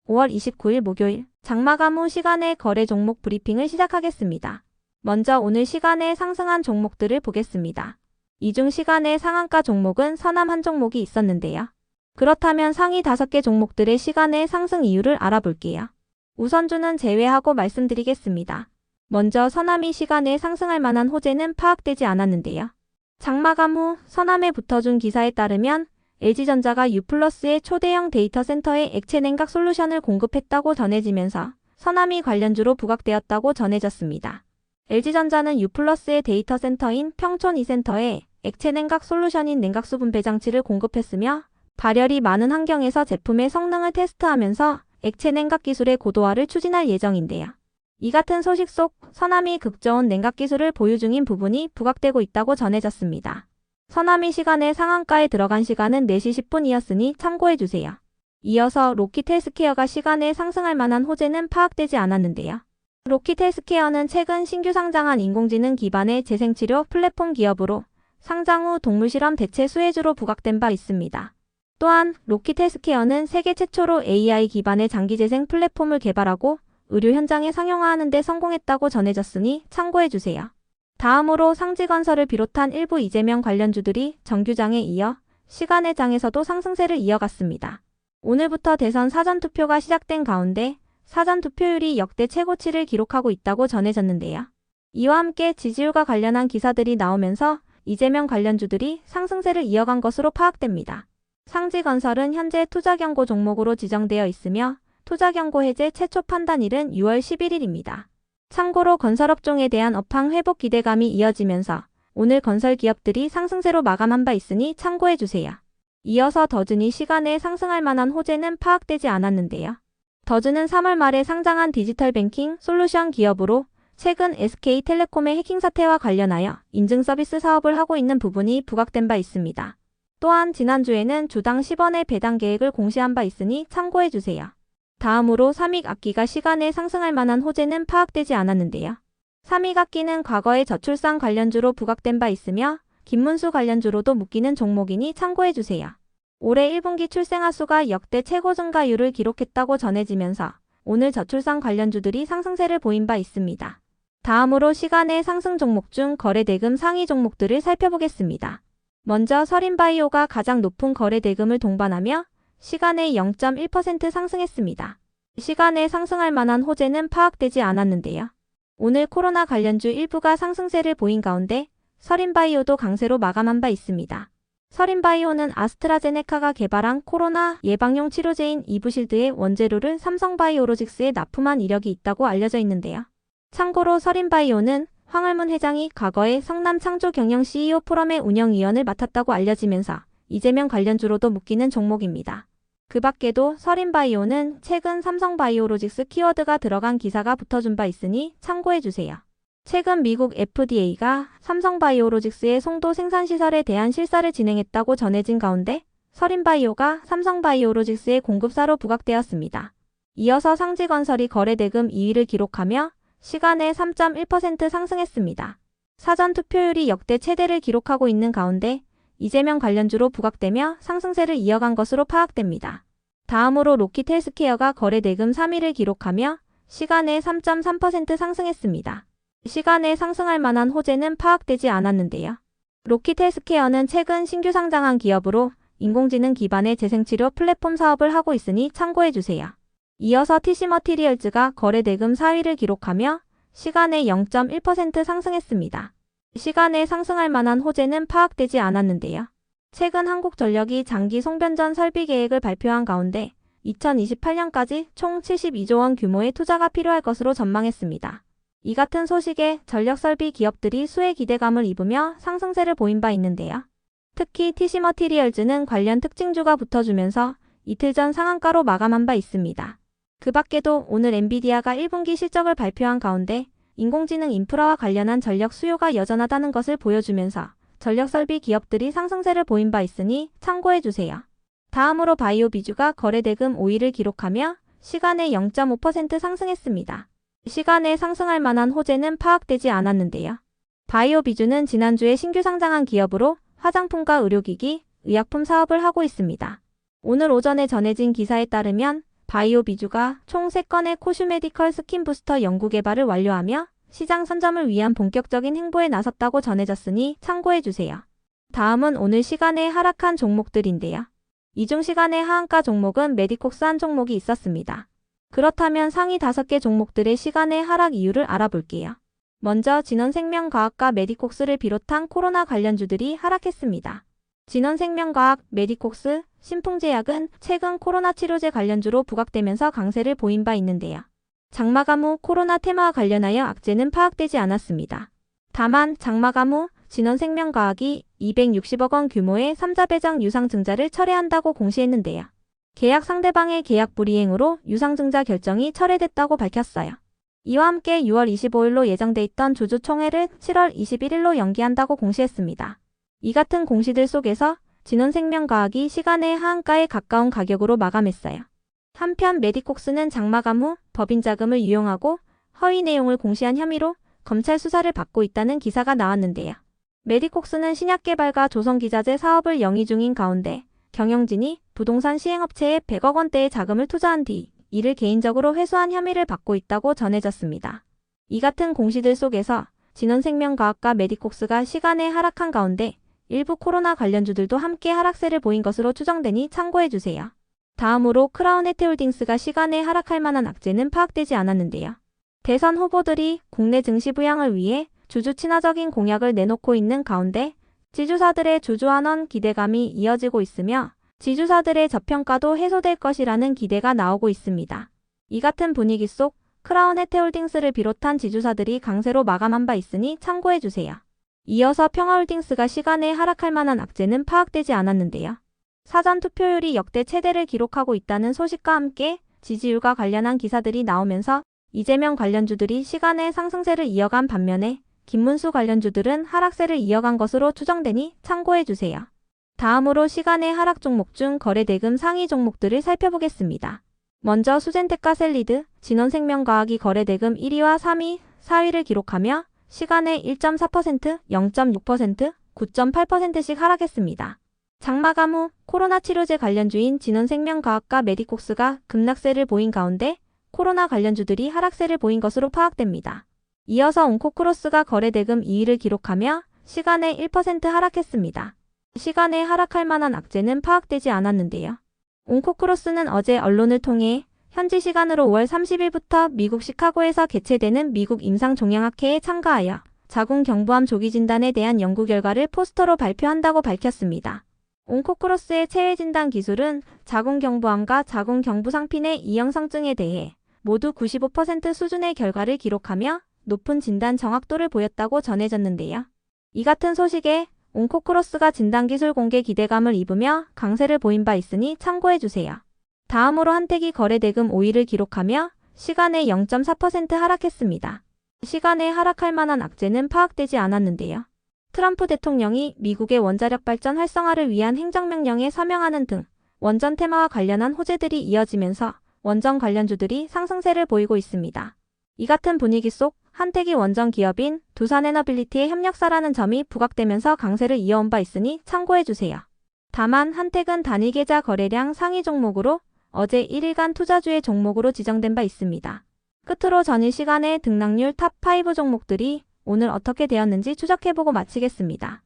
5월 29일 목요일 장마감 후 시간의 거래 종목 브리핑을 시작하겠습니다. 먼저 오늘 시간에 상승한 종목들을 보겠습니다. 이 중 시간의 상한가 종목은 서남 한 종목이 있었는데요. 그렇다면 상위 5개 종목들의 시간의 상승 이유를 알아볼게요. 우선주는 제외하고 말씀드리겠습니다. 먼저 서남이 시간에 상승할 만한 호재는 파악되지 않았는데요. 장마감 후 서남에 붙어준 기사에 따르면 LG전자가 U+의 초대형 데이터 센터에 액체 냉각 솔루션을 공급했다고 전해지면서 서남이 관련주로 부각되었다고 전해졌습니다. LG전자는 U+의 데이터 센터인 평촌 이센터에 액체 냉각 솔루션인 냉각수 분배 장치를 공급했으며 발열이 많은 환경에서 제품의 성능을 테스트하면서 액체 냉각 기술의 고도화를 추진할 예정인데요. 이 같은 소식 속 서남이 극저온 냉각 기술을 보유 중인 부분이 부각되고 있다고 전해졌습니다. 서남이 시간의 상한가에 들어간 시간은 4시 10분이었으니 참고해주세요. 이어서 로킷헬스케어가 시간에 상승할 만한 호재는 파악되지 않았는데요. 로킷헬스케어는 최근 신규 상장한 인공지능 기반의 재생치료 플랫폼 기업으로 상장 후 동물실험 대체 수혜주로 부각된 바 있습니다. 또한 로킷헬스케어는 세계 최초로 AI 기반의 장기재생 플랫폼을 개발하고 의료 현장에 상용화하는 데 성공했다고 전해졌으니 참고해주세요. 다음으로 상지건설을 비롯한 일부 이재명 관련주들이 정규장에 이어 시간의 장에서도 상승세를 이어갔습니다. 오늘부터 대선 사전투표가 시작된 가운데 사전투표율이 역대 최고치를 기록하고 있다고 전해졌는데요. 이와 함께 지지율과 관련한 기사들이 나오면서 이재명 관련주들이 상승세를 이어간 것으로 파악됩니다. 상지건설은 현재 투자경고 종목으로 지정되어 있으며 투자경고 해제 최초 판단일은 6월 11일입니다. 참고로 건설업종에 대한 업황 회복 기대감이 이어지면서 오늘 건설 기업들이 상승세로 마감한 바 있으니 참고해주세요. 이어서 더준이 시간에 상승할 만한 호재는 파악되지 않았는데요. 더준은 3월 말에 상장한 디지털 뱅킹 솔루션 기업으로 최근 SK텔레콤의 해킹 사태와 관련하여 인증 서비스 사업을 하고 있는 부분이 부각된 바 있습니다. 또한 지난주에는 주당 10원의 배당 계획을 공시한 바 있으니 참고해주세요. 다음으로 삼익악기가 시간에 상승할 만한 호재는 파악되지 않았는데요. 삼익악기는 과거에 저출산 관련주로 부각된 바 있으며 김문수 관련주로도 묶이는 종목이니 참고해주세요. 올해 1분기 출생아 수가 역대 최고 증가율을 기록했다고 전해지면서 오늘 저출산 관련주들이 상승세를 보인 바 있습니다. 다음으로 시간의 상승 종목 중 거래대금 상위 종목들을 살펴보겠습니다. 먼저 서린바이오가 가장 높은 거래대금을 동반하며 시간에 0.1% 상승했습니다. 시간에 상승할 만한 호재는 파악되지 않았는데요. 오늘 코로나 관련주 일부가 상승세를 보인 가운데 서린바이오도 강세로 마감한 바 있습니다. 서린바이오는 아스트라제네카가 개발한 코로나 예방용 치료제인 이브실드의 원재료를 삼성바이오로직스에 납품한 이력이 있다고 알려져 있는데요. 참고로 서린바이오는 황을문 회장이 과거에 성남창조경영 CEO 포럼의 운영위원을 맡았다고 알려지면서 이재명 관련주로도 묶이는 종목입니다. 그 밖에도 서린바이오는 최근 삼성바이오로직스 키워드가 들어간 기사가 붙어준 바 있으니 참고해주세요. 최근 미국 FDA가 삼성바이오로직스의 송도 생산시설에 대한 실사를 진행했다고 전해진 가운데 서린바이오가 삼성바이오로직스의 공급사로 부각되었습니다. 이어서 상지건설이 거래대금 2위를 기록하며 시간에 3.1% 상승했습니다. 사전투표율이 역대 최대를 기록하고 있는 가운데 이재명 관련주로 부각되며 상승세를 이어간 것으로 파악됩니다. 다음으로 로킷헬스케어가 거래대금 3위를 기록하며 시간에 3.3% 상승했습니다. 시간에 상승할 만한 호재는 파악되지 않았는데요. 로킷헬스케어는 최근 신규 상장한 기업으로 인공지능 기반의 재생치료 플랫폼 사업을 하고 있으니 참고해주세요. 이어서 TC머티리얼즈가 거래대금 4위를 기록하며 시간에 0.1% 상승했습니다. 시간에 상승할 만한 호재는 파악되지 않았는데요. 최근 한국전력이 장기 송변전 설비 계획을 발표한 가운데 2028년까지 총 72조 원 규모의 투자가 필요할 것으로 전망했습니다. 이 같은 소식에 전력설비 기업들이 수혜 기대감을 입으며 상승세를 보인 바 있는데요. 특히 TC머티리얼즈는 관련 특징주가 붙어주면서 이틀 전 상한가로 마감한 바 있습니다. 그 밖에도 오늘 엔비디아가 1분기 실적을 발표한 가운데 인공지능 인프라와 관련한 전력 수요가 여전하다는 것을 보여주면서 전력설비 기업들이 상승세를 보인 바 있으니 참고해주세요. 다음으로 바이오비주가 거래대금 5위를 기록하며 시간에 0.5% 상승했습니다. 시간에 상승할 만한 호재는 파악되지 않았는데요. 바이오비주는 지난주에 신규 상장한 기업으로 화장품과 의료기기, 의약품 사업을 하고 있습니다. 오늘 오전에 전해진 기사에 따르면 바이오 비주가 총 3건의 코슈메디컬 스킨 부스터 연구 개발을 완료하며 시장 선점을 위한 본격적인 행보에 나섰다고 전해졌으니 참고해주세요. 다음은 오늘 시간에 하락한 종목들인데요. 이중 시간의 하한가 종목은 메디콕스 한 종목이 있었습니다. 그렇다면 상위 5개 종목들의 시간의 하락 이유를 알아볼게요. 먼저 진원생명과학과 메디콕스를 비롯한 코로나 관련주들이 하락했습니다. 진원생명과학, 메디콕스, 신풍제약은 최근 코로나 치료제 관련주로 부각되면서 강세를 보인 바 있는데요. 장마감 후 코로나 테마와 관련하여 악재는 파악되지 않았습니다. 다만 장마감 후 진원생명과학이 260억 원 규모의 3자 배당 유상증자를 철회한다고 공시했는데요. 계약 상대방의 계약 불이행으로 유상증자 결정이 철회됐다고 밝혔어요. 이와 함께 6월 25일로 예정돼 있던 주주총회를 7월 21일로 연기한다고 공시했습니다. 이 같은 공시들 속에서 진원생명과학이 시간의 하한가에 가까운 가격으로 마감했어요. 한편 메디콕스는 장마감 후 법인 자금을 유용하고 허위 내용을 공시한 혐의로 검찰 수사를 받고 있다는 기사가 나왔는데요. 메디콕스는 신약개발과 조성기자재 사업을 영위 중인 가운데 경영진이 부동산 시행업체에 100억 원대의 자금을 투자한 뒤 이를 개인적으로 회수한 혐의를 받고 있다고 전해졌습니다. 이 같은 공시들 속에서 진원생명과학과 메디콕스가 시간에 하락한 가운데 일부 코로나 관련주들도 함께 하락세를 보인 것으로 추정되니 참고해주세요. 다음으로 크라운해태홀딩스가 시간에 하락할 만한 악재는 파악되지 않았는데요. 대선 후보들이 국내 증시 부양을 위해 주주 친화적인 공약을 내놓고 있는 가운데 지주사들의 주주환원 기대감이 이어지고 있으며 지주사들의 저평가도 해소될 것이라는 기대가 나오고 있습니다. 이 같은 분위기 속 크라운해태홀딩스를 비롯한 지주사들이 강세로 마감한 바 있으니 참고해주세요. 이어서 평화홀딩스가 시간에 하락할 만한 악재는 파악되지 않았는데요. 사전 투표율이 역대 최대를 기록하고 있다는 소식과 함께 지지율과 관련한 기사들이 나오면서 이재명 관련주들이 시간의 상승세를 이어간 반면에 김문수 관련주들은 하락세를 이어간 것으로 추정되니 참고해주세요. 다음으로 시간의 하락 종목 중 거래대금 상위 종목들을 살펴보겠습니다. 먼저 수젠테카셀리드, 진원생명과학이 거래대금 1위와 3위, 4위를 기록하며 시간에 1.4%, 0.6%, 9.8%씩 하락했습니다. 장마감 후 코로나 치료제 관련주인 진원생명과학과 메디콕스가 급락세를 보인 가운데 코로나 관련주들이 하락세를 보인 것으로 파악됩니다. 이어서 온코크로스가 거래대금 2위를 기록하며 시간에 1% 하락했습니다. 시간에 하락할 만한 악재는 파악되지 않았는데요. 온코크로스는 어제 언론을 통해 현지 시간으로 5월 30일부터 미국 시카고에서 개최되는 미국 임상종양학회에 참가하여 자궁경부암 조기 진단에 대한 연구 결과를 포스터로 발표한다고 밝혔습니다. 온코크로스의 체외 진단 기술은 자궁경부암과 자궁경부상핀의 이형성증에 대해 모두 95% 수준의 결과를 기록하며 높은 진단 정확도를 보였다고 전해졌는데요. 이 같은 소식에 온코크로스가 진단기술 공개 기대감을 입으며 강세를 보인 바 있으니 참고해주세요. 다음으로 한택이 거래대금 5위를 기록하며 시간에 0.4% 하락했습니다. 시간에 하락할 만한 악재는 파악되지 않았는데요. 트럼프 대통령이 미국의 원자력 발전 활성화를 위한 행정명령에 서명하는 등 원전 테마와 관련한 호재들이 이어지면서 원전 관련주들이 상승세를 보이고 있습니다. 이 같은 분위기 속 한택이 원전 기업인 두산에너빌리티의 협력사라는 점이 부각되면서 강세를 이어온 바 있으니 참고해주세요. 다만 한택은 단일 계좌 거래량 상위 종목으로 어제 1일간 투자주의 종목으로 지정된 바 있습니다. 끝으로 전일 시간에 등락률 탑5 종목들이 오늘 어떻게 되었는지 추적해보고 마치겠습니다.